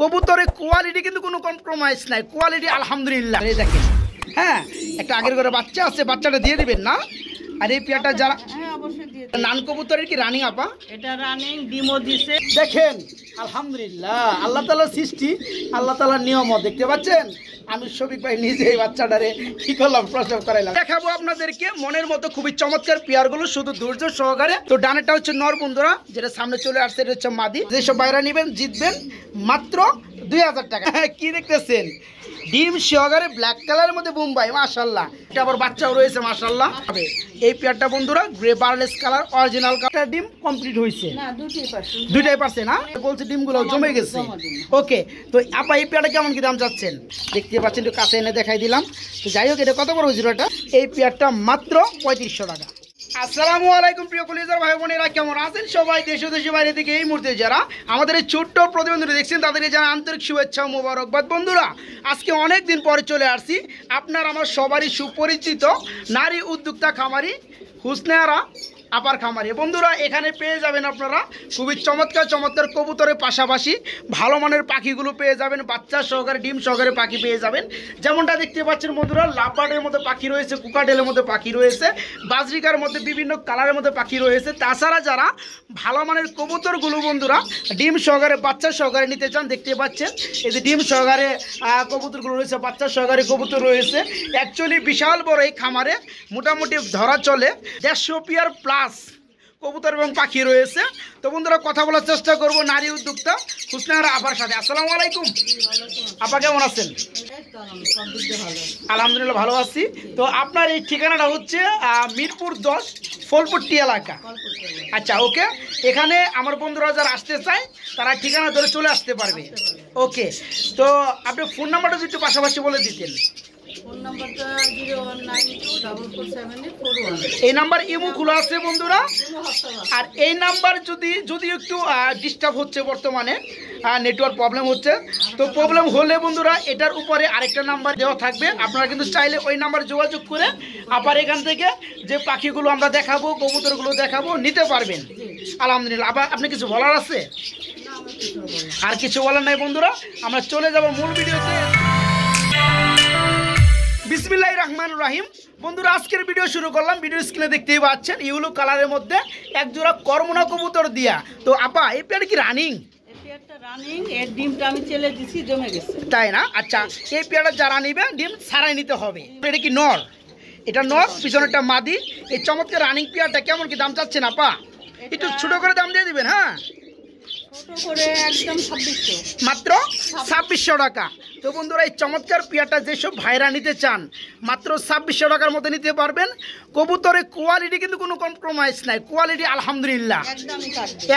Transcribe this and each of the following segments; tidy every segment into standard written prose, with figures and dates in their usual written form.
কবুতরের কোয়ালিটি কিন্তু কোনো কম্প্রোমাইজ নাই, কোয়ালিটি আলহামদুলিল্লাহ। এই দেখেন, হ্যাঁ একটা আগের ঘরে বাচ্চা আছে, বাচ্চাটা দিয়ে দিবেন না? আর এই পেয়ারটা যারা নান কবুতরের কি রানিং আপা? এটা রানিং ডিমো দিছে। দেখেন আলহামদুলিল্লাহ, আল্লাহ তাআলার সৃষ্টি, আল্লাহ তাআলার নিয়ামত। দেখতে পাচ্ছেন আমি শফিক ভাই নিজে এই বাচ্চাটারে কি করলাম, প্রসব করাইলাম। দেখাবো আপনাদেরকে মনের মতো খুবই চমৎকার পেয়ারগুলো, শুধু ধৈর্য সহকারে। তো ডানেটা হচ্ছে নর বন্ধুরা, যেটা সামনে চলে আসছে এটা হচ্ছে মাদি। যেসব বাইরা নেবেন জিতবেন মাত্র 2000 টাকা। কি দেখতেছেন, ডিম সহকারে ব্ল্যাক কালারের মধ্যে বোম্বাই, মাশাআল্লাহ। এটা আবার বাচ্চাও রয়েছে মাশাআল্লাহ। এই পেয়ারটা বন্ধুরা গ্রে বার্লেস কালার অরিজিনাল কালার, ডিম কমপ্লিট হয়েছে না দুইটাই পারছে না, বলছে ডিমগুলো জমে গেছে। ওকে, তো আপা এই পেয়ারটা কেমন কি দাম যাচ্ছেন? দেখতে পাচ্ছেন, একটু কাছে এনে দেখাই দিলাম। তো যাই হোক, এটা কত বড় হয়েছিল এটা? এই পেয়ারটা মাত্র 3500 টাকা। আসসালামু আলাইকুম প্রিয় কলিজার ভাই বোনেরা, কেমন আছেন সবাই? দেশ ও দেশের বাইরে থেকে এই মুহূর্তে যারা আমাদের এই ছোট্ট প্রতিবেদনটি দেখছেন তাদেরকে জানা আন্তরিক শুভেচ্ছা ও মোবারকবাদ। বন্ধুরা, আজকে অনেক দিন পরে চলে আসছি আপনার আমার সবারই সুপরিচিত নারী উদ্যোক্তা খামারি হুসনেয়ারা আপার খামারি। বন্ধুরা, এখানে পেয়ে যাবেন আপনারা খুবই চমৎকার চমৎকার কবুতরের পাশাপাশি ভালো মানের পাখিগুলো পেয়ে যাবেন, বাচ্চা সহকারে ডিম সহকারে পাখি পেয়ে যাবেন। যেমনটা দেখতে পাচ্ছেন বন্ধুরা, লাভবার্ডের মধ্যে পাখি রয়েছে, কুকাটেলের মধ্যে পাখি রয়েছে, বাজরিকার মধ্যে বিভিন্ন কালারের মধ্যে পাখি রয়েছে। তাছাড়া যারা ভালো মানের কবুতরগুলো বন্ধুরা ডিম সহকারে বাচ্চা সহকারে নিতে চান, দেখতে পাচ্ছেন এই যে ডিম সহকারে কবুতরগুলো রয়েছে, বাচ্চা সহকারে কবুতর রয়েছে। অ্যাকচুয়ালি বিশাল বড় এই খামারে মোটামুটি ধরা চলে 150 পেয়ার প্লাস কবুতর এবং পাখি রয়েছে। তো বন্ধুরা, কথা বলার চেষ্টা করব নারী উদ্যোক্তা হুসনেয়ারা আপার সাথে। আসসালামু আলাইকুম আপা, কেমন আছেন? আলহামদুলিল্লাহ ভালো আছি। তো আপনার এই ঠিকানাটা হচ্ছে মিরপুর 10 ফলপট্টি এলাকা। আচ্ছা, ওকে। এখানে আমার বন্ধুরা যারা আসতে চায় তারা ঠিকানা ধরে চলে আসতে পারবে। ওকে, তো আপনি ফোন নাম্বারটা যদি একটু পাশাপাশি বলে দিতেন। এই নাম্বার ইমো খোলা আছে বন্ধুরা। আর এই নাম্বার যদি একটু ডিস্টার্ব হচ্ছে, বর্তমানে নেটওয়ার্ক প্রবলেম হচ্ছে, তো প্রবলেম হলে বন্ধুরা এটার উপরে আরেকটা নাম্বার দেওয়া থাকবে, আপনারা কিন্তু চাইলে ওই নাম্বারে যোগাযোগ করে আবার এখান থেকে যে পাখিগুলো আমরা দেখাবো, কবুতরগুলো দেখাবো, নিতে পারবেন। আলহামদুলিল্লাহ। আবার আপনি কিছু বলার আছে? আর কিছু বলার নাই বন্ধুরা, আমরা চলে যাব মূল ভিডিওতে। বিসমিল্লাহির রহমানির রহিম। বন্ধুরা, আজকের ভিডিও শুরু করলাম। ভিডিও স্ক্রিনে দেখতেই পাচ্ছেন ইউলো কালারের মধ্যে এক জোড়া করমনা কবুতর দিয়া। তো আপা এই পেয়ার কি রানিং? এর ডিমটা আমি চেলে দিছি, জমে গেছে। তাই না? আচ্ছা, এই পেয়ারটা যারা নিবে ডিম ছাড়াই নিতে হবে। এটা কি নর? এটা নর, পিছনেরটা মাদি। এই চমৎকার রানিং পেয়ারটা কেমন কি দাম চাচ্ছেন আপা? একটু ছোট করে দাম দিয়ে দিবেন। হ্যাঁ, মাত্র 2600 টাকা। তো বন্ধুরা, এই চমৎকার পেয়ারটা যেসব ভাইরা নিতে চান মাত্র 2600 টাকার মধ্যে নিতে পারবেন। কবুতরের কোয়ালিটি কিন্তু কোনো কম্প্রোমাইজ নাই, কোয়ালিটি আলহামদুলিল্লাহ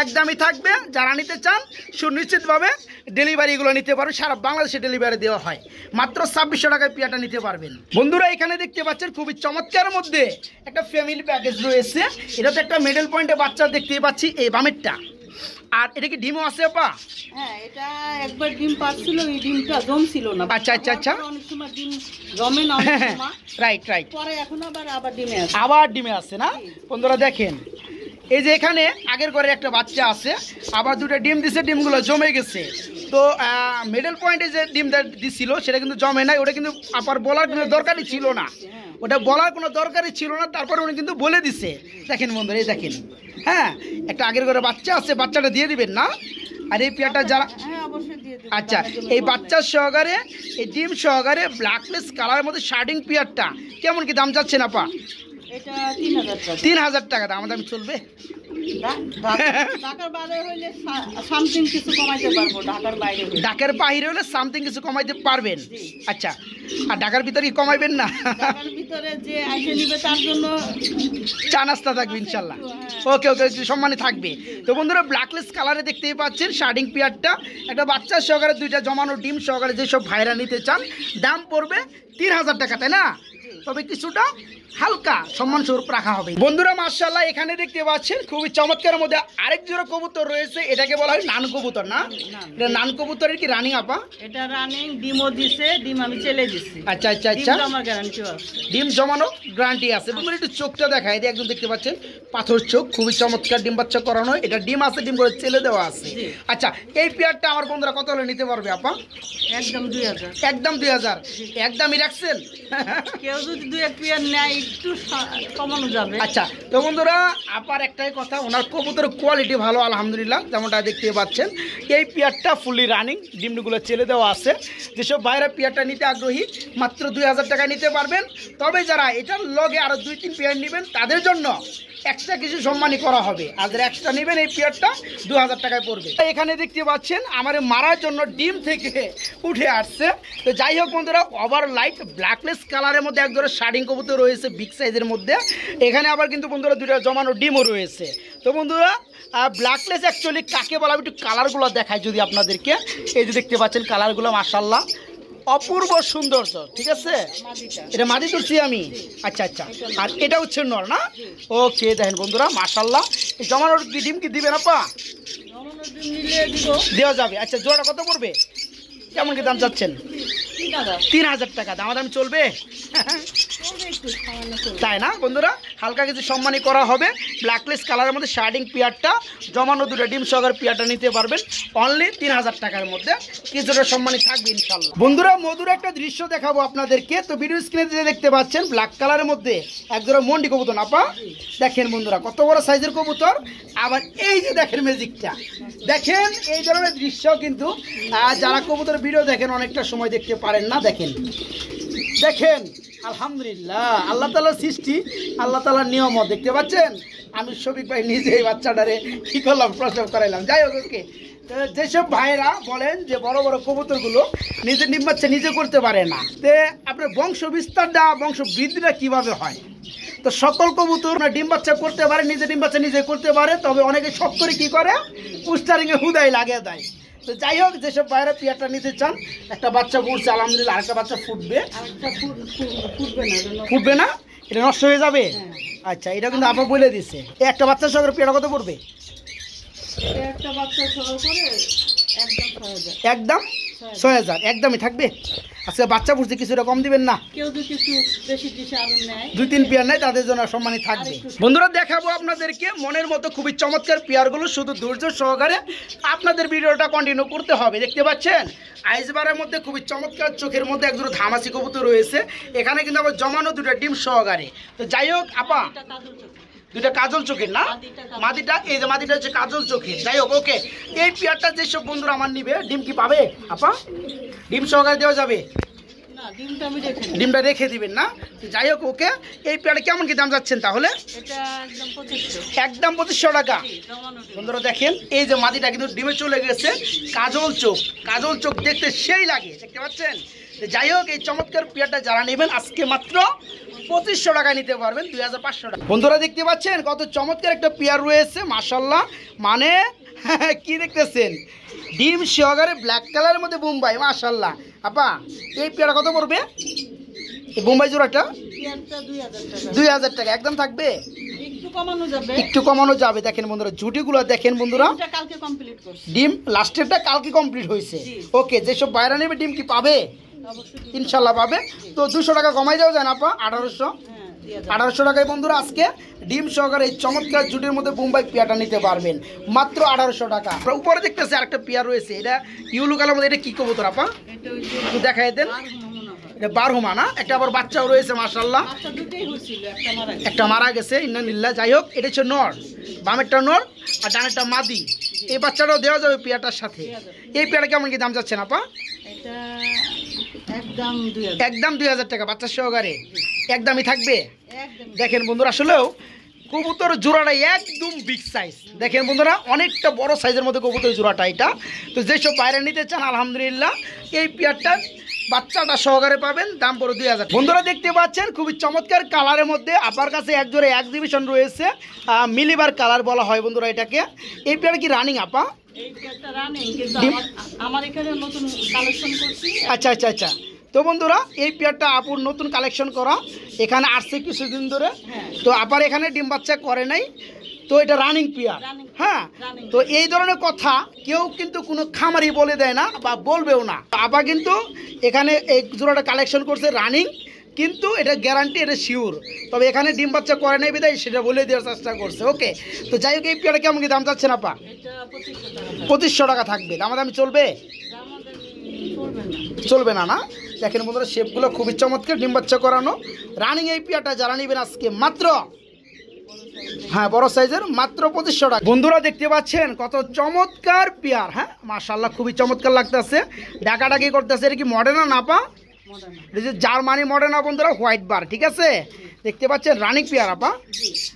একদমই থাকবে। যারা নিতে চান সুনিশ্চিতভাবে ডেলিভারিগুলো নিতে পারবেন, সারা বাংলাদেশে ডেলিভারি দেওয়া হয়। মাত্র 2600 টাকায় পেয়ারটা নিতে পারবেন। বন্ধুরা, এখানে দেখতে পাচ্ছেন খুবই চমৎকার মধ্যে একটা ফ্যামিলি প্যাকেজ রয়েছে। এটা তো একটা মিডল পয়েন্টে বাচ্চা দেখতে পাচ্ছি, এই বামেরটা। আর এটা কি ডিমও আছে আপা? হ্যাঁ, এটা একবার ডিম পাচ্ছিল, এই ডিমটা জমছিল না। আচ্ছা আচ্ছা আচ্ছা, অনেক সময় ডিম জমে না, রাইট রাইট। পরে এখন আবার ডিমে আছে, আবার ডিমে আছে না? বন্ধুরা দেখেন, এই যে এখানে আগের ঘরে একটা বাচ্চা আছে, আবার দুটো ডিম দিছে, ডিমগুলো জমে গেছে। তো মিডল পয়েন্টে যে ডিমটা দিছিল সেটা কিন্তু জমে নাই। ওটা কিন্তু আপার বলার কোনো দরকারই ছিল না, ওটা বলার কোনো দরকারই ছিল না। তারপরে উনি কিন্তু বলে দিছে। দেখেন বন্ধুরা, এই দেখেন, হ্যাঁ একটা আগের ঘরে বাচ্চা আছে, বাচ্চাটা দিয়ে দিবেন না? আর এই পেয়ারটা যারা, আচ্ছা এই বাচ্চা সহকারে এই ডিম সহকারে ব্ল্যাকলেস কালারের মধ্যে শার্টিং পেয়ারটা কেমন কি দাম যাচ্ছে না আপা? এটা 3000 টাকা। দাম দাম চলবে? ঢাকার বাইরে হইলে সামথিং কিছু কমাইতে পারবো, ঢাকার বাইরে হলে সামথিং কিছু কমাইতে পারবেন। আচ্ছা, আর ঢাকার ভিতরে কি কমাইবেন না? ঢাকার ভিতরে যে আইসে নিবে তার জন্য চা নাস্তা থাকবে ইনশাল্লাহ। ওকে ওকে, সম্মানে থাকবে। তো বন্ধুরা, ব্ল্যাকলেস কালারে দেখতেই পাচ্ছেন শার্টিং পেয়ারটা, একটা বাচ্চা সহকারে দুইটা জমানো ডিম সহকারে যেসব ভাইরা নিতে চান দাম পড়বে 3000 টাকা, তাই না? তবে কিছুটা হালকা সম্মানস্বরূপ রাখা হবে। বন্ধুরা মাশাআল্লাহ এখানে দেখতে পাচ্ছেন খুবই চমৎকার মধ্যে আরেক জোড়া কবুতর রয়েছে, এটাকে বলা হয় নান কবুতর না? এটা নান কবুতরের কি রানিং আপা? এটা রানিং, ডিমও দিছে, ডিম আমি চেলে দিছি। আচ্ছা আচ্ছা আচ্ছা, আমার গ্যারান্টি আছে, ডিম জমানো গ্যারান্টি আছে। বন্ধুরা একটু চোখটা দেখায়, এটা একদম দেখতে পাচ্ছেন পাথর চোখ, খুবই চমৎকার ডিম বাচ্চা করানো। এটা ডিম আছে, ডিম করে চেলে দেওয়া আছে। আচ্ছা এই পেয়ারটা আমার বন্ধুরা কত হলে নিতে পারবে আপা? একদম 2000। একদম 2000, একদমই রাখছেন? কেউ যদি 2-1 পেয়ার নেয় একটু কমানো যাবে। আচ্ছা তো বন্ধুরা আপার একটাই কথা, ওনার কবুতরের কোয়ালিটি ভালো আলহামদুলিল্লাহ, যেমনটা দেখতে পাচ্ছেন। এই পেয়ারটা ফুললি রানিং, ডিমগুলো ছেড়ে দেওয়া আছে। যেসব বাইরে পেয়ারটা নিতে আগ্রহী মাত্র 2000 টাকা নিতে পারবেন। তবে যারা এটার লগে আরও 2-3 পেয়ার নেবেন তাদের জন্য এক্সট্রা কিছু সম্মানই করা হবে। আর যারা এক্সট্রা নেবেন এই পেয়ারটা 2000 টাকায় পড়বে। এখানে দেখতে পাচ্ছেন আমার মারার জন্য ডিম থেকে উঠে আসছে। তো যাই হোক বন্ধুরা, ওভার লাইট ব্ল্যাকলেস কালারের মধ্যে এক ধরনের শার্ডিং কবুতর রয়েছে বিগ সাইজের মধ্যে। এখানে আবার কিন্তু বন্ধুরা দুটো জমানো ডিমও রয়েছে। তো বন্ধুরা ব্ল্যাকলেস অ্যাকচুয়ালি কাকে বলা, একটু কালারগুলো দেখায় যদি আপনাদেরকে। এই যে দেখতে পাচ্ছেন কালারগুলো মাশাআল্লাহ অপূর্ব সৌন্দর্য, ঠিক আছে? এটা মাদি তুলছি আমি। আচ্ছা আচ্ছা, আর এটা হচ্ছে নর না? ওকে দেখেন বন্ধুরা মাশাআল্লাহ, এই জমানোর ডিম কি দিবেন আপা? দেওয়া যাবে। আচ্ছা জোড়াটা কত পড়বে, কেমন কি দাম চাচ্ছেন? 3000 টাকা। দামাদামি চলবে তাই না বন্ধুরা? হালকা কিছু সম্মানই করা হবে। ব্ল্যাকলেস কালারের মধ্যে শার্ডিং পেয়ারটা জমানো দুটো ডিম সহকারে পেয়ারটা নিতে পারবেন অনলি 3000 টাকার মধ্যে। কিছুটা সম্মানই থাকবে ইনশাল্লাহ। বন্ধুরা মধুর একটা দৃশ্য দেখাবো আপনাদেরকে। তো ভিডিও স্ক্রিনে যে দেখতে পাচ্ছেন ব্ল্যাক কালারের মধ্যে একজোড়া মন্ডি কবুতর আপা, দেখেন বন্ধুরা কত বড় সাইজের কবুতর। আবার এই যে দেখেন ম্যাজিকটা দেখেন, এই ধরনের দৃশ্য কিন্তু যারা কবুতর ভিডিও দেখেন অনেকটা সময় দেখতে পারেন না। দেখেন দেখেন আলহামদুলিল্লাহ, আল্লাহ তাআলার সৃষ্টি, আল্লাহ তাআলার নিয়মও দেখতে পাচ্ছেন। আমি শফিক ভাই নিজে এই বাচ্চাটারে কি করলাম, প্রসব করাইলাম। যাই হোক ওকে, যেসব ভাইরা বলেন যে বড় বড় কবুতরগুলো নিজে ডিম বাচ্চা নিজে করতে পারে না, তে আপনার বংশ বিস্তারটা বংশ বৃদ্ধিটা কীভাবে হয়? তো সকল কবুতর ডিম বাচ্চা করতে পারে, নিজে ডিম বাচ্চা নিজে করতে পারে। তবে অনেকে শখ করে কী করে, পুস্টারিংয়ে হুদাই লাগিয়ে দেয়। তো যাই হোক, যেসব বাইরে পেয়ারটা নিতে চান, একটা বাচ্চা ফুটছে আলহামদুলিল্লাহ, আরেকটা বাচ্চা ফুটবে। ফুটবে না, এটা নষ্ট হয়ে যাবে। আচ্ছা এটা কিন্তু আপা বলে দিচ্ছে। একটা বাচ্চার সঙ্গে পেয়ারটা কত পড়বে? একদম 6000, একদমই থাকবে। আচ্ছা বাচ্চা ফুটছে, কিছুটা কম দিবেন না? কেউ যদি কিছু বেশি দিশে আরো নেয়, 2-3 পেয়ার নেয় তাদের জন্য সম্মানই থাকবে। বন্ধুরা দেখাবো আপনাদেরকে মনের মতো খুবই চমৎকার পেয়ারগুলো, শুধু ধৈর্য সহকারে আপনাদের ভিডিওটা কন্টিনিউ করতে হবে। দেখতে পাচ্ছেন আইসবারের মধ্যে খুবই চমৎকার চোখের মধ্যে একজন ধামাসি কবুতর রয়েছে। এখানে কিন্তু আবার জমানো দুটো ডিম সহকারে। তো যাই হোক আপা, দুইটা কাজল চোখের না? মাদিটা, এই যে মাদিটা হচ্ছে কাজল চোখের। যাই হোক ওকে, এই পেয়ারটা যেসব বন্ধুরা আমার নিবে ডিম কি পাবে আপা? ডিম সহকারে দেওয়া যাবে? ডিমটা রেখে দিবেন না? যাই হোক ওকে, এই পেয়ারটা কেমন কি দাম যাচ্ছেন তাহলে? একদম 2500 টাকা। বন্ধুরা দেখেন এই যে মাদিটা কিন্তু ডিমে চলে গেছে, কাজল চোখ, কাজল চোখ দেখতে সেই লাগে, দেখতে পাচ্ছেন? যাই হোক এই চমৎকার পেয়ারটা যারা নেবেন আজকে মাত্র 2500 টাকায় নিতে পারবেন, 2500 টাকা। বন্ধুরা দেখতে পাচ্ছেন কত চমৎকার একটা পেয়ার রয়েছে মাশাআল্লাহ। মানে কি দেখতেছেন, ডিম সহকারে ব্ল্যাক কালারের মধ্যে বোম্বাই মাশাআল্লাহ। আপা এই পেয়ারটা কত পড়বে? এই বোম্বাই জোড়াটা 2000 টাকা। একদম থাকবে? একটু কমানো যাবে। দেখেন বন্ধুরা জুটিগুলো দেখেন বন্ধুরা, ডিম লাস্টেরটা কালকে কমপ্লিট হয়েছে। ওকে, যেসব বাইরে নেবে ডিম কি পাবে? ইনশাল্লাহ পাবে। তো 200 টাকা কমাই যাওয়া যায় না আপা? 1800 টাকায় বন্ধুরা আজকে ডিম সহকারে এই চমৎকার জুটির মধ্যে বোম্বাই পেয়ারটা নিতে পারবেন মাত্র 1800 টাকা। উপরে দেখতেছে আরেকটা পেয়ার রয়েছে, এটা ইউলু কালার মধ্যে। এটা কি কবুতর আপা, একটু দেখাই দেন। এটা বারহুমা না? একটা আবার বাচ্চাও রয়েছে মাশাআল্লাহ, একটা মারা গেছে ইন্নালিল্লাহ। যাই হোক এটা হচ্ছে নর, বামেরটা নর আর ডানেরটা মাদি। এই বাচ্চাটাও দেওয়া যাবে পেয়ারটার সাথে। এই পেয়ারটা কেমন কি দাম যাচ্ছেন আপা? একদম 2000 টাকা বাচ্চা সহকারে। একদমই থাকবে? দেখেন বন্ধুরা আসলেও কবুতর জোড়াটা একদম বিগ সাইজ। দেখেন বন্ধুরা অনেকটা বড় সাইজের মধ্যে কবুতর জোড়াটা এটা। তো যেসব বাইরে নিতে চান আলহামদুলিল্লাহ এই পেয়ারটা বাচ্চাটা সহকারে পাবেন, দাম পড়ে 2000। বন্ধুরা দেখতে পাচ্ছেন খুবই চমৎকার কালারের মধ্যে আপার কাছে এক জোড়া এক্সিবিশন রয়েছে, মিলিবার কালার বলা হয় বন্ধুরা এটাকে। এই পেয়ার কি রানিং আপা? আচ্ছা আচ্ছা আচ্ছা। তো বন্ধুরা এই পেয়ারটা আপুর নতুন কালেকশন করা, এখানে আসছে কিছুদিন ধরে। হ্যাঁ। তো আবার এখানে ডিম বাচ্চা করে নাই, তো এটা রানিং পেয়ার। Running, হ্যাঁ, running। তো এই ধরনের কথা কেউ কিন্তু কোনো খামারি বলে দেয় না বা বলবেও না। আবা কিন্তু এখানে এই জোড়াটা কালেকশন করছে রানিং, কিন্তু এটা গ্যারান্টি, এটা শিওর। তবে এখানে ডিম বাচ্চা করে নাই বিদায় সেটা বলে দেওয়ার চেষ্টা করছে। ওকে, তো যাই হোক এই পেয়ারটা কেমন কি দাম চাচ্ছেন আপা? এটা 2500 টাকা। 2500 টাকা থাকবে, দামাদামি চলবে? দামাদামি চলবে না। চলবে না না? দেখেন বন্ধুরা, শেপগুলো খুবই চমৎকার, ডিম বাচ্চা করানো রানিং এই পেয়ারটা যারা নেবেন আজকে মাত্র, হ্যাঁ বড় সাইজের, মাত্র 2500 টাকা। বন্ধুরা দেখতে পাচ্ছেন কত চমৎকার পেয়ার। হ্যাঁ মাশাআল্লাহ, খুবই চমৎকার লাগতেছে, ডাকাডাকি করতেছে। এটা কি মডার্না না আপা? মডার্ন। এটা যে জার্মানি মডার্না বন্ধুরা, হোয়াইট বার, ঠিক আছে? দেখতে পাচ্ছেন রানিং পেয়ার আপা,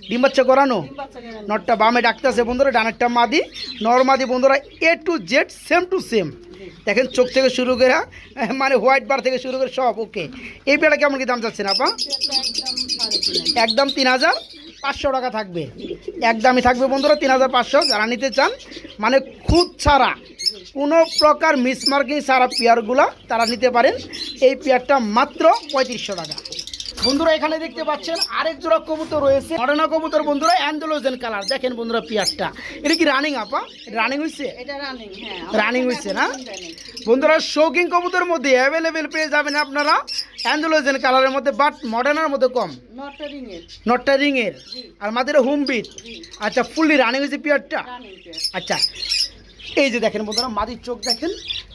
ডিম বাচ্চা করানো। ডিম বাচ্চা গ্যারান্টি। নটটা বামে ডাকতেছে বন্ধুরা, ডানেরটা মাদি, নরমাদি বন্ধুরা, A to Z same to same. দেখেন চোখ থেকে শুরু করে মানে হোয়াইট বার থেকে শুরু করে সব। ওকে, এই পেয়ারটা কেমন কি দাম চাচ্ছেন আপা? এটা একদম একদম 3500। 3500 টাকা থাকবে, একদমই থাকবে বন্ধুরা 3500। যারা নিতে চান মানে খুদ ছাড়া, কোনো প্রকার মিসমার্কিং ছাড়া পেয়ারগুলো তারা নিতে পারেন। এই পেয়ারটা মাত্র 3500 টাকা। বন্ধুরা এখানে দেখতে পাচ্ছেন আরেক জোড়া কবুতর রয়েছে, মডার্না কবুতর বন্ধুরা, অ্যান্ডালুজিয়ান কালার। দেখেন বন্ধুরা পেয়ারটা, এটা কি রানিং আপা? রানিং হয়েছে? এটা রানিং। হ্যাঁ, রানিং হয়েছে না বন্ধুরা? শৌকিং কবুতর মধ্যে অ্যাভেলেবেল পেয়ে যাবেন আপনারা অ্যান্ডালুজিয়ান কালারের মধ্যে, বাট মডার্নার মধ্যে কম। নটটা রিংয়ের। নটটা রিংয়ের আর মাদের হোম বিট। আচ্ছা, ফুললি রানিং হয়েছে পেয়ারটা। Running pair. আচ্ছা, এই যে দেখেন বন্ধুরা, মাদির চোখ দেখেন,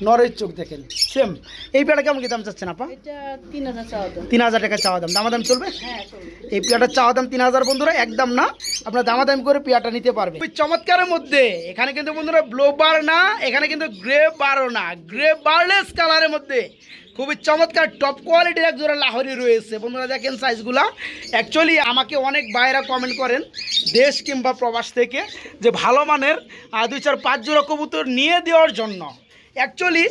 নরের চোখ দেখেন, সেম। এই পেয়ারটা কেমন কি দাম চাচ্ছেন আপা? এটা 3000 চাওয়া দাম। 3000 টাকা চাওয়া দাম, দামাদাম চলবে? হ্যাঁ চলবে। এই পেয়ারটা চাওয়া দাম 3000 বন্ধুরা, একদম না, আপনার দামাদাম করে পেয়ারটা নিতে পারবে। খুবই চমৎকারের মধ্যে এখানে কিন্তু বন্ধুরা ব্লোবার না, এখানে কিন্তু গ্রে বারও না, গ্রে বারলেস কালারের মধ্যে খুবই চমৎকার টপ কোয়ালিটির এক জোড়া লাহোরি রয়েছে বন্ধুরা। দেখেন সাইজগুলা। অ্যাকচুয়ালি আমাকে অনেক ভাইরা কমেন্ট করেন দেশ কিংবা প্রবাস থেকে যে ভালো মানের 2-4-5 জোড়া কবুতর নিয়ে দেওয়ার জন্য। অ্যাকচুয়ালি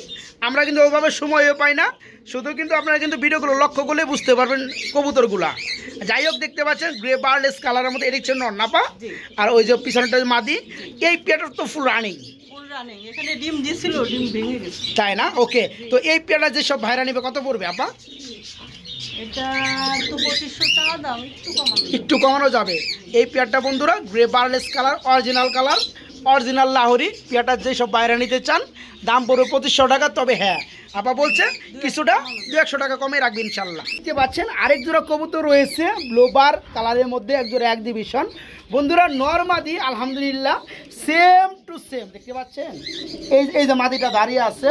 আমরা কিন্তু ওইভাবে সময়ও পাই না, শুধু কিন্তু আপনারা কিন্তু ভিডিওগুলো লক্ষ্য করলে বুঝতে পারবেন কবুতরগুলা। যাই হোক দেখতে পাচ্ছেন গ্রে বারলেস কালারের মধ্যে, এটা হচ্ছে নন্নাপা, আর ওই যে পিছনটা মাদি। এই পেয়ারটা তো ফুল রানিং। Full running. এখানে ডিম দিছিল, ডিম ভেঙে গেছে। তাই না? ওকে, তো এই পেয়ারটা যেসব ভাইরা নেবে কত পড়বে আপা? এটা তো 2500 টাকা দাম, একটু কমানো। একটু কমানো যাবে। এই পেয়ারটা বন্ধুরা গ্রে বারলেস colour, original colour, original Lahori. পেয়ারটা যেসব বাইরে নিতে চান দাম পড়বে 2500 টাকা। তবে হ্যাঁ, আপা বলছে কিছুটা 200 টাকা কমে রাখবে ইনশাল্লাহ। দেখতে পাচ্ছেন আরেক জোড়া কবুতর রয়েছে ব্লোবার কালারের মধ্যে, এক জোড়া এক্সিবিশন বন্ধুরা, নরমাদি আলহামদুলিল্লাহ সেম টু সেম। দেখতে পাচ্ছেন এই যে মাদিটা দাঁড়িয়ে আছে,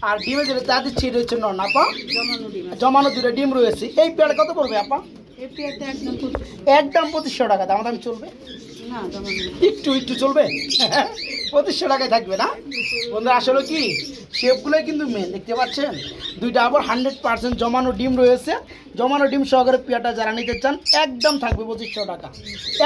আর ডিমে যেটা তা দিচ্ছি এটা হচ্ছে নরনাপা, জমানো ডিম। জমানো দুটো ডিম রয়েছে। এই পেয়ার কত পড়বে আপা? এই পেয়ারটা একদম 2500। একদম 2500 টাকা, দাম চলবে? না, জমানো। একটু চলবে 2500 টাকায় থাকবে না বন্ধুরা? আসলে কি শেপগুলোই কিন্তু মেন। দেখতে পাচ্ছেন দুইটা আবার 100% জমানো ডিম রয়েছে। জমানো ডিম সহকারে পেয়ারটা যারা নিতে চান একদম থাকবে 2500 টাকা,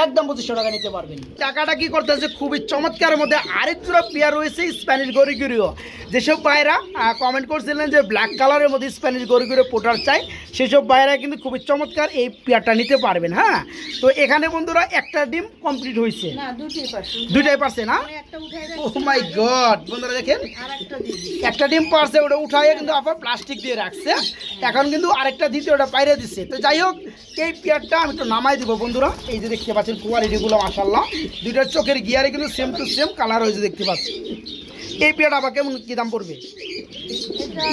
একদম 2500 টাকা নিতে পারবেন। টাকাটা কি করতেছে খুবই চমৎকারের মধ্যে আরেক জোড়া পেয়ার রয়েছে স্প্যানিশ গরিগুরিও। যেসব ভাইরা কমেন্ট করছিলেন যে ব্ল্যাক কালারের মধ্যে স্প্যানিশ গরিগুরিও পোটার চাই, সেসব ভাইরা কিন্তু খুবই চমৎকার এই পেয়ারটা নিতে পারবেন। হ্যাঁ, তো এখানে বন্ধুরা একটা ডিম কমপ্লিট হয়েছে, না, দুটোই পারছি। দুইটাই পারছে না? মানে একটা উঠাই ও মাই গড বন্ধুরা দেখেন, আরেকটা দিবি। একটা ডিম পারছে, ওটা উঠাইয়ে কিন্তু আবার প্লাস্টিক দিয়ে রাখছে, এখন কিন্তু আরেকটা দিতে ওটা বাইরে দিচ্ছে। তো যাই হোক এই পেয়ারটা আমি একটু নামাই দিব বন্ধুরা। এই যে দেখতে পাচ্ছেন কোয়ালিটিগুলো মাশাআল্লাহ, দুইটার চোখের গিয়ারে কিন্তু সেম টু সেম কালার হয়েছে দেখতে পাচ্ছি। এই পেয়ারটা আবার কেমন কি দাম পড়বে? এটা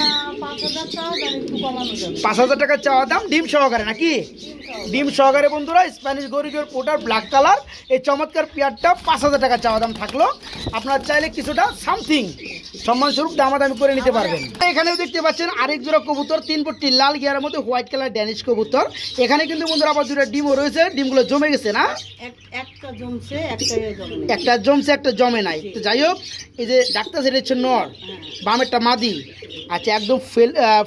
5000 টাকা দাম, একটু কমানো যাবে। 5000 টাকা চাওয়া দাম, ডিম সহকারে নাকি? ডিম সহকারে বন্ধুরা স্প্যানিশ গরিগোর পোটার ব্ল্যাক কালার এই চমৎকার পেয়ারটা 5000 টাকা চাওয়া দাম থাকলো। আপনারা চাইলে কিছুটা সামথিং সম্মানস্বরূপ দামাদামি করে নিতে পারবেন। এখানেও দেখতে পাচ্ছেন আরেক জোড়া কবুতর, 3 পট্টি লাল গিয়ারের মধ্যে হোয়াইট কালার ড্যানিশ কবুতর। এখানে কিন্তু বন্ধুরা আবার দুটো ডিমও রয়েছে, ডিমগুলো জমে গেছে না? একটা জমছে, একটা জমে নাই। একটা জমছে, একটা জমে নাই। তো যাই হোক এই যে ডাক্তার সেটা হচ্ছে নর, বামেরটা মাদি। আচ্ছা, একদম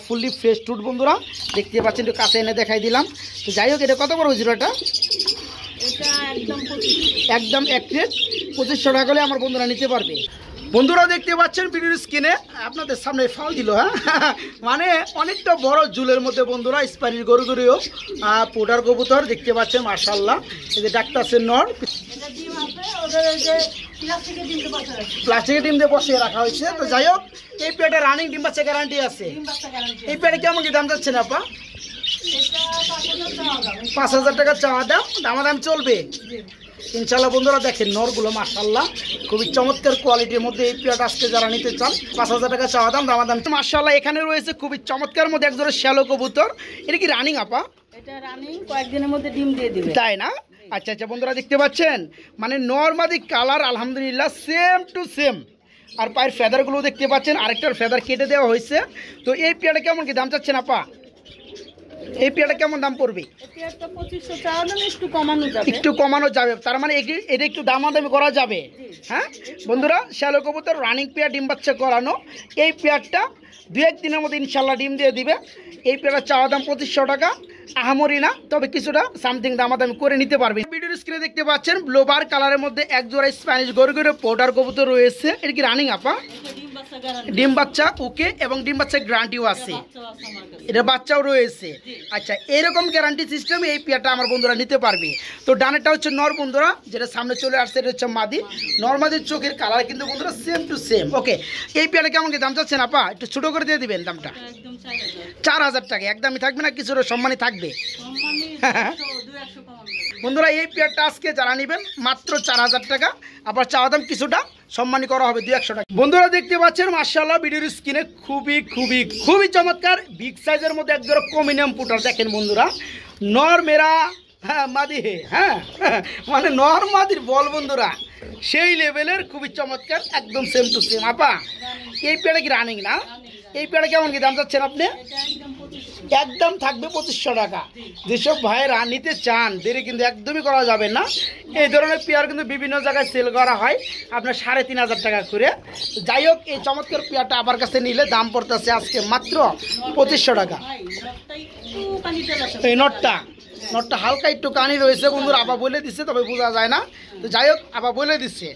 ফুললি ফ্রেশ টুট বন্ধুরা দেখতে পাচ্ছেন, একটু কাছে এনে দেখাই দিলাম। তো যাই হোক এটা কত বড় হয়েছিল? এটা এটা একদম 2500। একদম এক প্লেট 2500 টাকা হলে আমার বন্ধুরা নিতে পারবে। বন্ধুরা দেখতে পাচ্ছেন ভিডিওর স্ক্রিনে আপনাদের সামনে ফাল দিল, হ্যাঁ মানে অনেকটা বড় ঝুলের মধ্যে বন্ধুরা স্প্যানিশ গরুগুরিও পোটার কবুতর দেখতে পাচ্ছেন মাশাআল্লাহ। এই যে ডাক্তার নর, এটা ডিম আছে, ওদের ওই যে প্লাস্টিকের ডিমটা বসে রাখছে। প্লাস্টিকের ডিম দিয়ে বসিয়ে রাখা হয়েছে। তো যাই হোক এই পেয়ারটা রানিং ডিম বাচ্চা গ্যারান্টি আছে। ডিম বাচ্চা গ্যারান্টি। এই পেয়ারে কেমন কি দাম যাচ্ছে না আপা? এটা 5,000 টাকা চাওয়া দাম, দামাদাম চলবে ইনশাল্লাহ। বন্ধুরা দেখেন নরগুলো মাশাল্লাহ খুবই চমৎকার কোয়ালিটির মধ্যে এই পেয়ারটা আজকে যারা নিতে চান 5,000 টাকা চাওয়া দাম, দামাদাম মাশাল্লাহ। এখানে রয়েছে খুবই চমৎকার মধ্যে একজোড়া শ্যালো কবুতর, এটা কি রানিং আপা? এটা রানিং, কয়েকদিনের মধ্যে ডিম দিয়ে দিবে। তাই না? আচ্ছা আচ্ছা বন্ধুরা দেখতে পাচ্ছেন মানে নরমাদি কালার আলহামদুলিল্লাহ সেম টু সেম। আর পায়ের ফেদারগুলো দেখতে পাচ্ছেন, আরেকটার ফেদার কেটে দেওয়া হয়েছে। তো এই পেয়ারটা কেমন কি দাম চাচ্ছেন আপা? এই পেয়ারটা কেমন দাম পড়বে? এটা 2500 চাওয়া দাম, একটু কমানো যাবে। একটু কমানো যাবে, তার মানে এটা একটু দামাদামি করা যাবে। হ্যাঁ বন্ধুরা, শ্যালো কবুতর রানিং পেয়ার, ডিম বাচ্চা করানো। এই পেয়ারটা 2-1 দিনের মধ্যে ইনশাল্লাহ ডিম দিয়ে দিবে। এই পেয়ারটা চাওয়া দাম 2500 টাকা, আহামরি না, তবে কিছুটা সামথিং দামাদামি করে নিতে পারবেন। ভিডিওর স্ক্রিনে দেখতে পাচ্ছেন ব্লোবার কালারের মধ্যে এক জোড়া স্প্যানিশ গরগরে পোটার কবুতর রয়েছে। এটা কি রানিং আপা? ডিম বাচ্চা ওকে, এবং ডিম বাচ্চা গ্যারান্টিও আছে, এটা বাচ্চাও রয়েছে। আচ্ছা, এরকম গ্যারান্টি সিস্টেম এই পেয়ারটা আমার বন্ধুরা নিতে পারবে। তো ডানেরটা হচ্ছে নর বন্ধুরা, যেটা সামনে চলে আসছে এটা হচ্ছে মাদি। নর্মাদির চোখের কালার কিন্তু বন্ধুরা সেম টু সেম। ওকে, এই পেয়ারটা কেমন কি দাম চাচ্ছেন আপা? একটু ছোটো করে দিয়ে দিবেন দামটা। 4,000 টাকা একদমই থাকবে না, কিছুটা সম্মানই থাকবে বন্ধুরা। এই পেয়ারটা আজকে যারা নেবেন মাত্র 4,000 টাকা, আবার চাওয়া দাম কিছুটা সম্মানী করা হবে 200-100 টাকা। বন্ধুরা দেখতে পাচ্ছেন মাশাআল্লাহ ভিডিওর স্ক্রিনে খুবই খুবই খুবই চমৎকার বিগ সাইজের মধ্যে একজোড়া কমিনিয়াম পুটার। দেখেন বন্ধুরা, নর মেরা হ্যাঁ মাদি হে, হ্যাঁ মানে নর মাদির বল বন্ধুরা সেই লেভেলের, খুবই চমৎকার, একদম সেম টু সেম। আপা এই পেয়ারটা কি রানিং না? এই পেয়ারটা কেমন কি দাম চাচ্ছেন আপনি? একদম থাকবে 2500 টাকা। যেসব ভাইয়েরা নিতে চান দেরি কিন্তু একদমই করা যাবে না। এই ধরনের পেয়ার কিন্তু বিভিন্ন জায়গায় সেল করা হয় আপনার 3,500 টাকা করে। যাই হোক, এই চমৎকার পেয়ারটা আমার কাছে নিলে দাম পড়তেছে আজকে মাত্র 2500 টাকা। এই নটটা হালকা একটু কানি রয়েছে বন্ধুরা, আবার বলে দিচ্ছে, তবে বোঝা যায় না। তো যাই হোক, আবার বলে দিচ্ছে,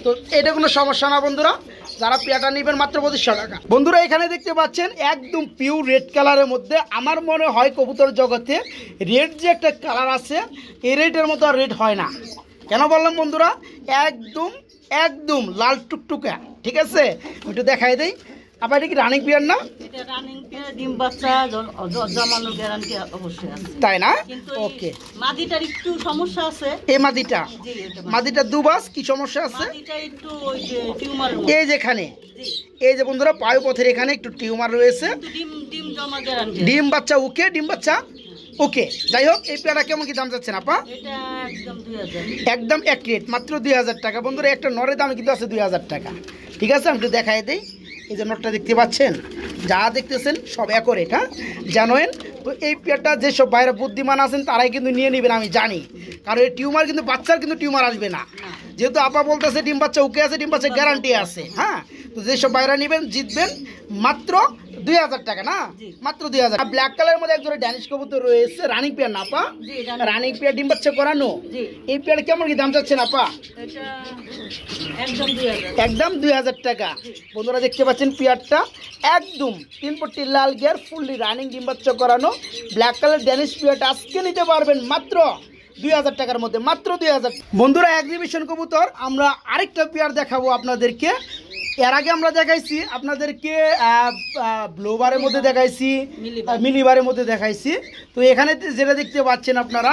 তো এটা কোনো সমস্যা না বন্ধুরা। যারা পেয়ারটা নেবেন মাত্র 2500 টাকা। বন্ধুরা এখানে দেখতে পাচ্ছেন একদম পিওর রেড কালারের মধ্যে, আমার মনে হয় কবুতর জগতে রেড যে একটা কালার আছে এই রেডের মতো আর রেড হয় না। কেন বললাম বন্ধুরা, একদম একদম লাল টুকটুকা, ঠিক আছে? একটু দেখাই দেই। আবার এটা কি রানিং পেয়ার না? এটা রানিং পেয়ার, ডিম বাচ্চা জমানোর গ্যারান্টি অবশ্যই আছে। তাই না? কিন্তু ওকে, মাদিটার একটু সমস্যা আছে। এই মাদিটা দুবাস কি সমস্যা আছে? মাদিটা একটু ওই যে টিউমার, এই যেখানে এই যে বন্ধুরা পায়ু পথের এখানে একটু টিউমার রয়েছে। ডিম জমা গ্যারান্টি, ডিম বাচ্চা ওকে, ডিম বাচ্চা ওকে। যাই হোক, এই পেয়ারটা কেমন কি দাম চাচ্ছেন আপা? এটা একদম 2000, একদম এক রেট মাত্র 2000 টাকা। বন্ধুরা একটা নরের দাম কিন্তু আছে 2000 টাকা, ঠিক আছে? আমি একটু দেখাই দিই। এই যে নটটা দেখতে পাচ্ছেন, যা দেখতেছেন সব অ্যাকোরেট, হ্যাঁ জানেন। তো এই পেয়ারটা যেসব বাইরে বুদ্ধিমান আছেন তারাই কিন্তু নিয়ে নেবেন, আমি জানি। কারণ এই টিউমার কিন্তু বাচ্চার কিন্তু টিউমার আসবে না, যেহেতু আপা বলতেছে ডিম বাচ্চা ওকে আছে, ডিম বাচ্চা গ্যারান্টি আছে। হ্যাঁ, তো যেসব বাইরে নেবেন জিতবেন মাত্র 2000 টাকা না, মাত্র 2000। ব্ল্যাক কালারের মধ্যে একজোড়া ড্যানিশ কবুতর রয়েছে, রানিং পেয়ার না আপা? রানিং পেয়ার, ডিম বাচ্চা করানো। এই পেয়ার কেমন কি দাম চাচ্ছেন আপা? এটা একদম 2000, একদম 2000 টাকা। বন্ধুরা দেখতে পাচ্ছেন পেয়ারটা একদম 3 পট্টি লাল গিয়ার, ফুললি রানিং, ডিম বাচ্চা করানো ব্ল্যাক কালার ড্যানিশ পেয়ারটা আজকে নিতে পারবেন মাত্র 2000 টাকার মধ্যে, মাত্র 2000। বন্ধুরা এক্সিবিশন কবুতর আমরা আরেকটা পেয়ার দেখাবো আপনাদেরকে। এর আগে আমরা দেখাইছি আপনাদেরকে ব্লোবারের মধ্যে দেখাইছি, মিলিবারের মধ্যে দেখাইছি। তো এখানে যেটা দেখতে পাচ্ছেন আপনারা,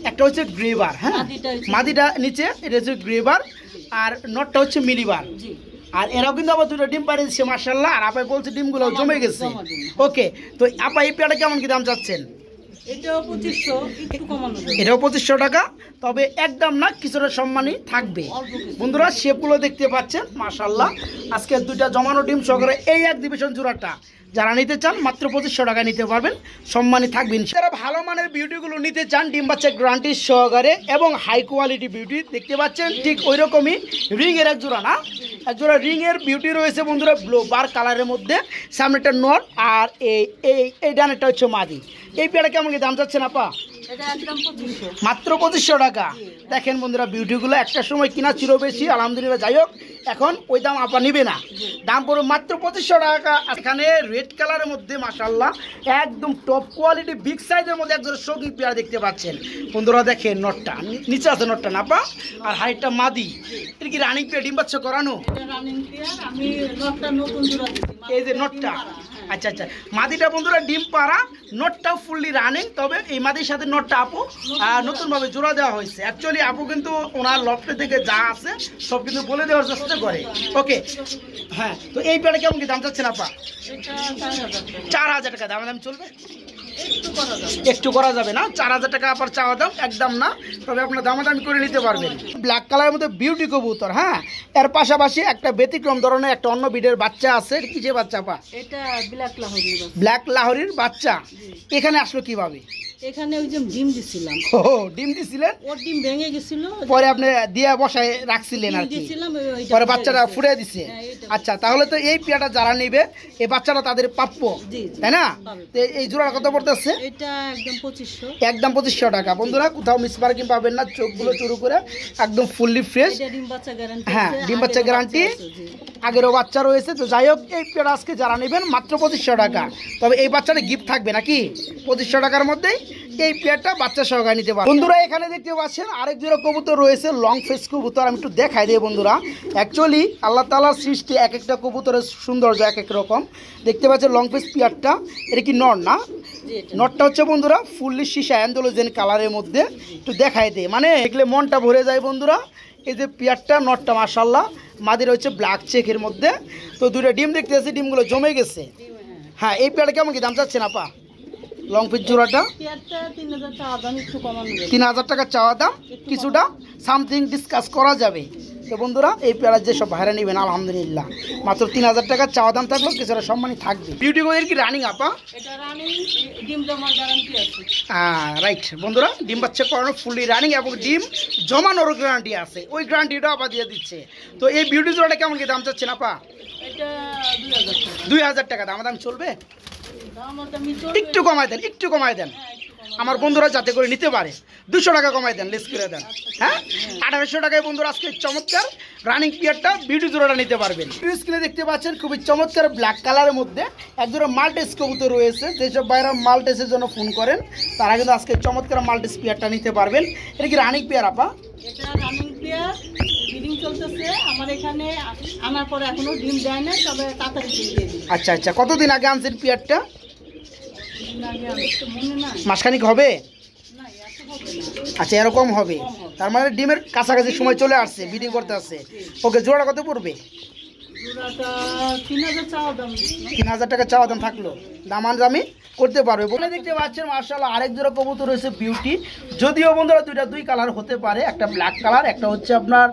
একটা হচ্ছে গ্রেবার, হ্যাঁ মাদিটা নিচে, এটা হচ্ছে গ্রেবার, আর নটটা হচ্ছে মিলিবার। আর এরাও কিন্তু আবার দুটো ডিম পাড়ে দিচ্ছে মার্শাল্লাহ। আর আপাই বলছে ডিমগুলো জমে গেছে। ওকে, তো আপা এই পেয়ারটা কেমন কি দাম চাচ্ছেন? এটাও 2500, একটু কমানো যাবে। এটাও 2500 টাকা, তবে একদম না, কিছুটা সম্মানই থাকবে। বন্ধুরা শেপগুলো দেখতে পাচ্ছেন মাশাআল্লাহ। আজকে দুইটা জমানো ডিম সহকারে এই এক্সিবিশন জোড়াটা যারা নিতে চান মাত্র 2500 টাকা নিতে পারবেন, সম্মানই থাকবেন। যারা ভালো মানের বিউটিগুলো নিতে চান ডিম বাচ্চা গ্যারান্টি সহকারে এবং হাই কোয়ালিটি বিউটি দেখতে পাচ্ছেন ঠিক ওই রকমই রিংয়ের এক জোড়া না, এক জোড়া রিংয়ের বিউটি রয়েছে বন্ধুরা, ব্লু বার কালারের মধ্যে। সামনেটা নট আর এই ডানেরটা হচ্ছে মাদি। এই পেয়ারটা কেমন কি দাম চাচ্ছেন আপা? এটা একদম 2500, মাত্র 2500 টাকা। দেখেন বন্ধুরা বিউটিগুলো একটা সময় কিনা ছিল বেশি, আলহামদুলিল্লাহ যাই হোক এখন ওই দাম আপা নিবে না, দাম পড়বে মাত্র 2500 টাকা। এখানে রেড কালারের মধ্যে মাশাআল্লাহ একদম টপ কোয়ালিটি বিগ সাইজের মধ্যে একজন শৌখিন পেয়ার দেখতে পাচ্ছেন বন্ধুরা। দেখেন নটটা নিচে আছে নটটা না আপা, আর হাইটটা মাদি। এটা কি রানিং পেয়ার ডিম বাচ্চা করানো? এই যে নটটা, আচ্ছা আচ্ছা মাদিটা বন্ধুরা ডিম পাড়া, নটটাও ফুললি রানিং। তবে এই মাদির সাথে নটটা আপু নতুনভাবে জোড়া দেওয়া হয়েছে। অ্যাকচুয়ালি আপু কিন্তু ওনার লফটে থেকে যা আছে সব কিন্তু বলে দেওয়ার চেষ্টা করে। ওকে হ্যাঁ, তো এই পেয়ারটা কেমন কি দাম চাচ্ছেন আপা? 4000 টাকা দাম দাম চলবে? একটু করা যাবে না, 4000 টাকা আপার চাওয়া দাম, একদম না। তবে আপনার দামাদামি করে নিতে পারবেন। ব্ল্যাক কালারের মধ্যে বিউটি কবুতর, হ্যাঁ এর পাশাপাশি একটা ব্যতিক্রম ধরনের একটা অন্য বিডের বাচ্চা আছে। কিসের বাচ্চা আপা? এটা ব্ল্যাক লাহোরির বাচ্চা। ব্ল্যাক লাহোরির বাচ্চা এখানে আসলো কিভাবে? এখানে ওই যে ডিম দিছিলাম। ও ডিম দিছিলেন? ওর ডিম ভেঙে গেছিল, পরে আপনি দিয়া বসায় রাখছিলেন আর কি, পরে বাচ্চাটা ফুটে দিছে। আচ্ছা তাহলে তো এই পেয়ারটা যারা নেবে এই বাচ্চাটা তাদের প্রাপ্য, তাই না? তো এই জোড়া কত পড়তেছে? এটা একদম 2500, একদম 2500 টাকা বন্ধুরা। কোথাও মিস মার্কিং পাবেন না, চোখগুলো চুরু করে একদম ফুললি ফ্রেশ। এটা ডিম বাচ্চা গ্যারান্টি। হ্যাঁ ডিম বাচ্চা গ্যারান্টি, আগেরও বাচ্চা রয়েছে। তো যাই হোক এই পেয়ার আজকে যারা নেবেন মাত্র 2500 টাকা। তবে এই বাচ্চাটা গিফট থাকবে নাকি 2500 টাকার মধ্যেই এই পেয়ারটা বাচ্চা সহকারে নিতে পারেন বন্ধুরা। এখানে দেখতে পাচ্ছেন আরেক জোড়া কবুতর রয়েছে, লং ফেস কবুতর। আমি একটু দেখাই দিই বন্ধুরা। অ্যাকচুয়ালি আল্লাহ তাআলার সৃষ্টি এক একটা কবুতরের সৌন্দর্য এক এক রকম। দেখতে পাচ্ছেন লং ফেস পেয়ারটা, এটা কি নর না? নটটা হচ্ছে বন্ধুরা ফুললি সীসা অ্যান্ডোলোজেন কালারের মধ্যে। একটু দেখাই দিই, মানে দেখলে মনটা ভরে যায় বন্ধুরা। এই যে পেয়ারটা নটটা মাশাআল্লাহ, মাদির হচ্ছে ব্ল্যাক চেকের মধ্যে। তো দুটো ডিম দেখতে পাচ্ছি, ডিমগুলো জমে গেছে। হ্যাঁ এই পেয়ারটা কেমন কি দাম চাচ্ছেন আপা? লং পিস জোড়াটা 3000 টাকা চাওয়া দাম, কিছুটা সামথিং ডিসকাস করা যাবে। তো বন্ধুরা এই পেয়ারা যেসব ভাইরা নেবেন আলহামদুলিল্লাহ মাত্র 3000 টাকা চাওয়া দাম থাকলেও কিছুটা সম্মানই থাকবে। বিউটি গোয়ের কি রানিং আপা? এটা রানিং, ডিম জমার গ্যারান্টি আছে। রাইট বন্ধুরা, ডিম বাচ্চা করানো ফুললি রানিং এবং ডিম জমানোর গ্যারান্টি আছে, ওই গ্যারান্টিটাও আপা দিয়ে দিচ্ছে। তো এই বিউটি জোড়াটা কেমন কি দাম চাচ্ছেন আপা? এটা 2000 টাকা দাম দাম চলবে? একটু কমাই দেন, একটু কমাই দেন আমার বন্ধুরা যাতে করে নিতে পারে। 200 টাকা কমাই দেন, লেস করে দেন। হ্যাঁ 1800 টাকায় বন্ধুরা আজকে চমৎকার রানিং পিয়ারটা বিউটি জোড়াটা নিতে পারবেন। স্ক্রিনে দেখতে পাচ্ছেন খুবই চমৎকার ব্ল্যাক কালারের মধ্যে একজোড়া মাল্টেস কবুতর রয়েছে। যেসব বাইরে মাল্টেসের জন্য ফোন করেন তারা কিন্তু আজকে চমৎকার মাল্টেস পিয়ারটা নিতে পারবেন। এটা কি রানিং পিয়ার আপা? এটা রানিং পেয়ার, ব্রিডিং চলতেছে আমার এখানে। আনার পরে এখনো ডিম দেয় না, তবে তাড়াতাড়ি ডিম দিয়ে দিই। আচ্ছা আচ্ছা, কতদিন আগে আনছেন পিয়ারটা? মনে না, মাসখানিক হবে? না এত হবে না। আচ্ছা এরকম হবে, তার মানে ডিমের কাছাকাছি সময় চলে আসছে, ব্রিডিং করতে আসছে। ওকে জোড়াটা কত পড়বে? জোড়াটা 3000 চাওয়া দাম। 3000 টাকা চাওয়া দাম থাকলো, দামান দামি করতে পারবে বলে। দেখতে পাচ্ছেন মাশাআল্লাহ আরেক জোড়া কবুতর রয়েছে বিউটি। যদিও বন্ধুরা দুই কালার হতে পারে, একটা ব্ল্যাক কালার, একটা হচ্ছে আপনার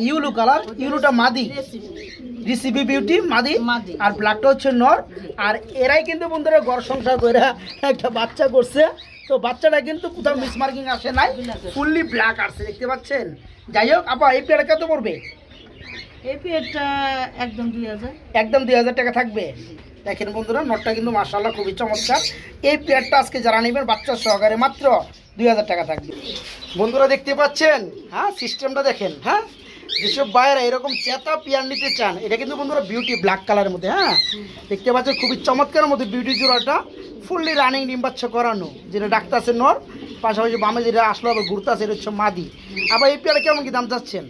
ইউলু কালার। ইউলুটা মাদি, রিসিবি বিউটি মাদি, আর ব্ল্যাকটা হচ্ছে নর। আর এরাই কিন্তু বন্ধুরা ঘর সংসার করে একটা বাচ্চা করছে। তো বাচ্চাটা কিন্তু কোথাও মিস মার্কিং আসে নাই, ফুললি ব্ল্যাক আসছে দেখতে পাচ্ছেন। যাই হোক আপা এই পেয়ারটা কত পড়বে? এই পেয়ারটা একদম 2000, একদম 2000 টাকা থাকবে। দেখেন বন্ধুরা নটটা কিন্তু মাশাআল্লাহ খুবই চমৎকার। এই পেয়ারটা আজকে যারা নেবেন বাচ্চা সহকারে মাত্র 2000 টাকা থাকবে বন্ধুরা। দেখতে পাচ্ছেন হ্যাঁ সিস্টেমটা দেখেন। হ্যাঁ যেসব বাইরে এরকম চেতা পেয়ার নিতে চান, এটা কিন্তু বন্ধুরা বিউটি ব্ল্যাক কালারের মধ্যে। হ্যাঁ দেখতে পাচ্ছেন খুবই চমৎকারের মধ্যে বিউটি জোড়াটা ফুললি রানিং ডিম বাচ্চা করানো, যেটা ডাক্তার আছে নর, পাশাপাশি বামে যেটা আসলো আবার ঘুরতে আছে এটা হচ্ছে মাদি। আবার এই পেয়ারে কেমন কি দাম চাচ্ছেন?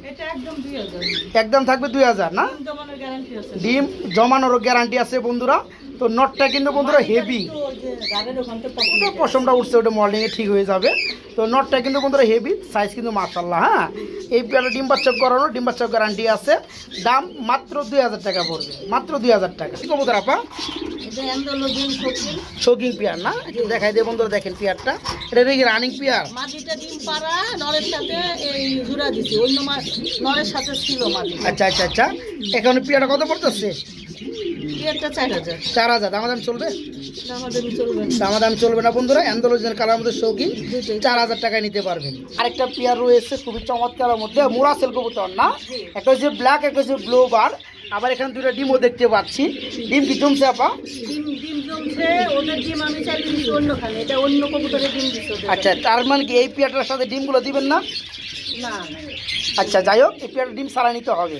এটা একদম 2000, একদম থাকবে 2000 না? ডিম জমানোর গ্যারান্টি আছে। ডিম জমানোরও গ্যারান্টি আছে বন্ধুরা। তো নটটা কিন্তু বন্ধুরা হেভি, পশমটা উঠছে ওটা মর্নিংয়ে ঠিক হয়ে যাবে। তো নটটা কিন্তু বন্ধুরা হেভি সাইজ কিন্তু মাশাআল্লাহ। হ্যাঁ এই পেয়ারটা ডিম বাচ্চা করানো, ডিম বাচ্চা গ্যারান্টি আছে। দাম মাত্র 2000 টাকা পড়বে, মাত্র 2000 টাকা। কি কবুতর আপা? শৌখিন পেয়ার না? একটু দেখাই দিয়ে বন্ধুরা দেখেন পেয়ারটা, এটা দেখি রানিং পেয়ার। মাটিটা ডিম পাড়া নরের সাথে এই জোড়া দিছি, অন্য নরের সাথে ছিল মাটি। আচ্ছা আচ্ছা আচ্ছা, এখন পেয়ারটা কত পড়তেছে? পেয়ারটা 4000। 4000 দামাদাম চলবে? দামাদামি চলবে না, দামাদামি চলবে না বন্ধুরা। অ্যান্ডোলোজেন কালার মধ্যে শৌখিন 4000 টাকায় নিতে পারবেন। আরেকটা পেয়ার রয়েছে খুবই চমৎকারের মধ্যে, মুরাসেল কবুতর না? একটা হচ্ছে ব্ল্যাক, একটা হচ্ছে ব্লু বার। আবার এখানে দুটো ডিমও দেখতে পাচ্ছি। ডিম কি জমছে আপা? ডিম জমছে, ওদের ডিম আমি চাইলে দিচ্ছি অন্যখানে, এটা অন্য কবুতরের ডিম দিচ্ছে ওদের। আচ্ছা, তার মানে কি এই পেয়ারটার সাথে ডিমগুলো দিবেন না? না আচ্ছা, যাই হোক, এই পেয়ারটা ডিম সারা নিতে হবে।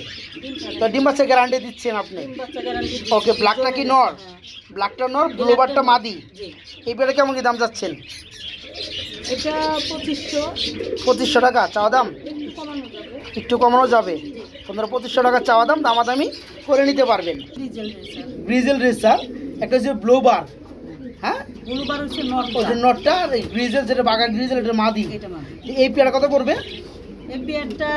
তো ডিম বাচ্চা গ্যারান্টি দিচ্ছেন আপনি? ডিম বাচ্চা গ্যারান্টি। ওকে, ব্ল্যাকটা কি নর? ব্ল্যাকটা নর, ব্লুবারটা মাদি। জি, এই পেয়ারটা কেমন কি দাম যাচ্ছেন? এটা 2500। 2500 টাকা চাওয়া দাম? একটু কমানো যাবে। একটু কমানো যাবে। 2500 টাকা চাওয়া দাম, দামাদামি করে নিতে পারবেন। Diesel racer. গ্রিজেল রেসার, একটা হচ্ছে ব্লোবার, হ্যাঁ, ব্লুবার হচ্ছে ওই যে নটটা। নটটা, আর এই গ্রিজেল যেটা বাগা গ্রিজেল, এটা মাদি। এটা মানে এই পেয়ারটা কত পড়বে? এই পেয়ারটা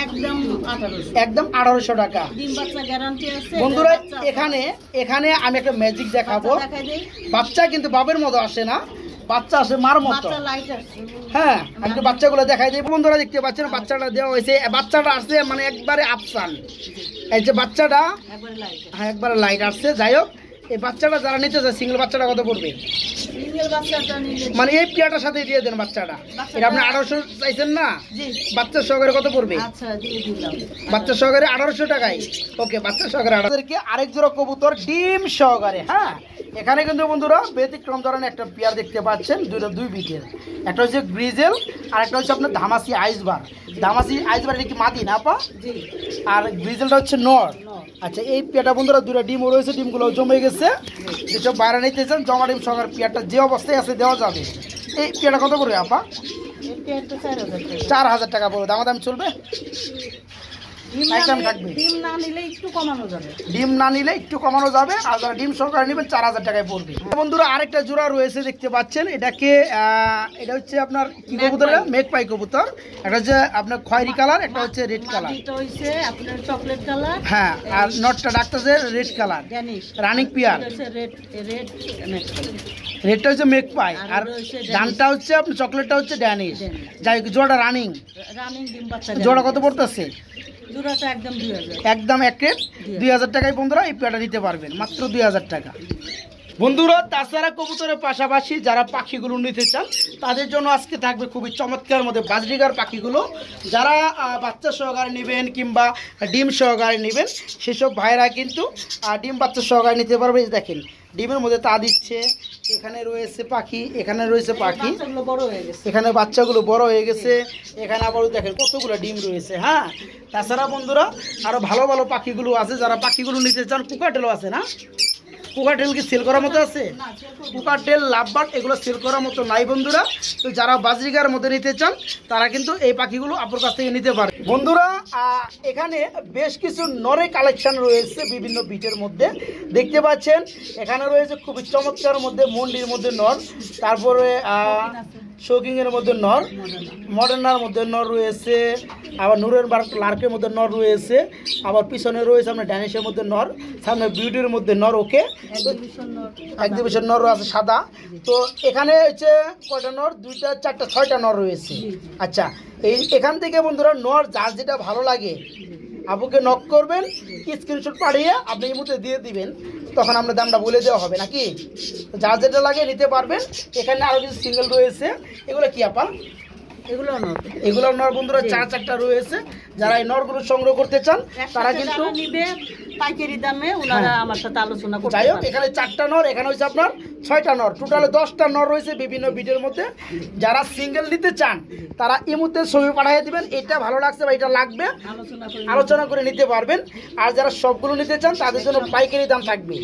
একদম 1800। একদম 1800 টাকা। ডিম বাচ্চা গ্যারান্টি আছে। বন্ধুরা, বাচ্চা- এখানে আমি একটা ম্যাজিক দেখাবো। বাচ্চা দেখাই দেই। বাচ্চা কিন্তু বাবের মতো আসে না, বাচ্চা আসে মার মতো। বাচ্চা লাইট আছে। হ্যাঁ, আমি একটু বাচ্চাগুলো দেখাই দিই। বন্ধুরা দেখতে পাচ্ছেন বাচ্চাটা দেওয়া হয়েছে, বাচ্চাটা আসছে মানে একবারে আফসান। এই যে বাচ্চাটা, একবারে লাইট। হ্যাঁ, একবারে লাইট আসছে। যাই হোক, এই বাচ্চাটা যারা নিতে চায়, সিঙ্গেল বাচ্চাটা কত পড়বে? সিঙ্গেল বাচ্চাটা নিলে মানে এই পেয়ারটার সাথে দিয়ে দেন বাচ্চাটা। এটা আপনি 1800 চাইছেন না? জি। বাচ্চা সহকারে কত পড়বে? আচ্ছা, দিয়ে দিলাম। বাচ্চা সহকারে 1800 টাকায়। ওকে, বাচ্চা সহকারে 1800। আরেক জোড়া কবুতর ডিম সহকারে। হ্যাঁ, এখানে কিন্তু বন্ধুরা ব্যতিক্রম ধরনের একটা পেয়ার দেখতে পাচ্ছেন, দুই বিটের। একটা হচ্ছে গ্রিজেল, আর একটা হচ্ছে আপনার ধামাসি আইসবার। ধামাসি আইসবার এটা কি মাদি না আপা? জি। আর গ্রিজেলটা হচ্ছে নর। নর। আচ্ছা, এই পেয়ারটা বন্ধুরা দুটো ডিমও রয়েছে, ডিমগুলো জমে গেছে। যেসব বাইরে নিতে চান, জমা ডিম সহকারে পেয়ারটা যে অবস্থায় আছে দেওয়া যাবে। এই পেয়ারটা কত পড়বে আপা? এই পেয়ারটা 4000 টাকা। 4000 টাকা পড়বে। দামাদামি চলবে? ডিম না একদম নিলে- থাকবে। ডিম না নিলে একটু কমানো যাবে। ডিম না নিলে একটু কমানো যাবে, আর যারা ডিম সহকারে নেবেন 4000 টাকায় পড়বে। বন্ধুরা, আরেকটা জোড়া রয়েছে দেখতে পাচ্ছেন। এটাকে এটা হচ্ছে আপনার কি কবুতর? মেঘপাই কবুতর। একটা হচ্ছে আপনার খয়েরি কালার, একটা হচ্ছে রেড কালার। মাটিটা হইছে আপনার চকলেট কালার। হ্যাঁ, আর নটটা ডাকতেছে red colour, Danish. Running peer. এটা হচ্ছে রেড রেড রেডটা হচ্ছে মেঘপাই, আর আর ওটা হচ্ছে ড্যানিশ। ডানটা হচ্ছে আপনার চকলেটটা হচ্ছে ড্যানিশ। ড্যানিশ। যাই হোক, জোড়াটা রানিং। রানিং ডিম বাচ্চা। জোড়া কত পড়তেছে? জোড়াটা একদম 2000। একদম এক রেট 2000 টাকায় বন্ধুরা এই পেয়ারটা নিতে পারবেন, মাত্র 2000 টাকা। বন্ধুরা, তাছাড়া কবুতরের পাশাপাশি যারা পাখিগুলো নিতে চান, তাদের জন্য আজকে থাকবে খুবই চমৎকার মধ্যে বাজরিগার পাখিগুলো। যারা বাচ্চা সহকারে নেবেন কিংবা ডিম সহকারে নেবেন, সেসব ভাইরা কিন্তু ডিম বাচ্চা সহকারে নিতে পারবে। এই দেখেন, ডিমের মধ্যে তা দিচ্ছে। এখানে রয়েছে পাখি, এখানে রয়েছে পাখি, বাচ্চাগুলো বড় হয়ে গেছে। এখানে বাচ্চাগুলো বড় হয়ে গেছে। এখানে আবার দেখেন কতগুলো ডিম রয়েছে। হ্যাঁ, তাছাড়া বন্ধুরা আরো ভালো ভালো পাখিগুলো আছে। যারা পাখিগুলো নিতে চান, কুকাটেলও আছে না? কুকাটেল কি সেল করার মতো আছে? কুকাটেল, লাভবার্ড এগুলো সেল করার মতো নাই বন্ধুরা। তো যারা বাজরিগার মধ্যে নিতে চান, তারা কিন্তু এই পাখিগুলো আপনার কাছ থেকে নিতে পারে। বন্ধুরা, এখানে বেশ কিছু নরে কালেকশন রয়েছে বিভিন্ন বিটের মধ্যে দেখতে পাচ্ছেন। এখানে রয়েছে খুবই চমৎকার মধ্যে মন্ডির মধ্যে নর, তারপরে শৌকিং এর মধ্যে নর, মডার্নার মধ্যে নর রয়েছে, আবার নূরের লার্কের মধ্যে নর রয়েছে, আবার পিছনে রয়েছে আপনার ড্যানিশের মধ্যে নর, সামনে বিউটির মধ্যে নর। ওকে, এক্সিবিশন নর আছে সাদা। তো এখানে হচ্ছে কয়টা নর? 2টা 4টা 6টা নর রয়েছে। আচ্ছা, এখান থেকে বন্ধুরা নর যার যেটা ভালো লাগে আপুকে নক করবেন, স্ক্রিনশট পাঠিয়ে আপনি এই মুহূর্তে দিয়ে দিবেন, তখন আমরা দামটা বলে দেওয়া হবে নাকি। যার যেটা লাগে নিতে পারবেন। এখানে আরও কিছু সিঙ্গেল রয়েছে। এগুলো কি আপা? এগুলো নর বন্ধুরা 4টা রয়েছে। যারা এই নরগুলো সংগ্রহ করতে চান, তারা কিন্তু নিবে পাইকারি দামে, ওনারা আমার সাথে আলোচনা করতে যাই হোক, পারে। এখানে 4টা নর, এখানে হচ্ছে আপনার 6টা নর, টোটালে 10টা নর রয়েছে বিভিন্ন বিটের মধ্যে। যারা সিঙ্গেল নিতে চান, তারা এই মুহূর্তে ছবি পাঠিয়ে দিবেন, এটা ভালো লাগছে বা এটা লাগবে, আলোচনা করে আলোচনা করে নিতে পারবেন। আর যারা সবগুলো নিতে চান, তাদের জন্য পাইকারি দাম থাকবে।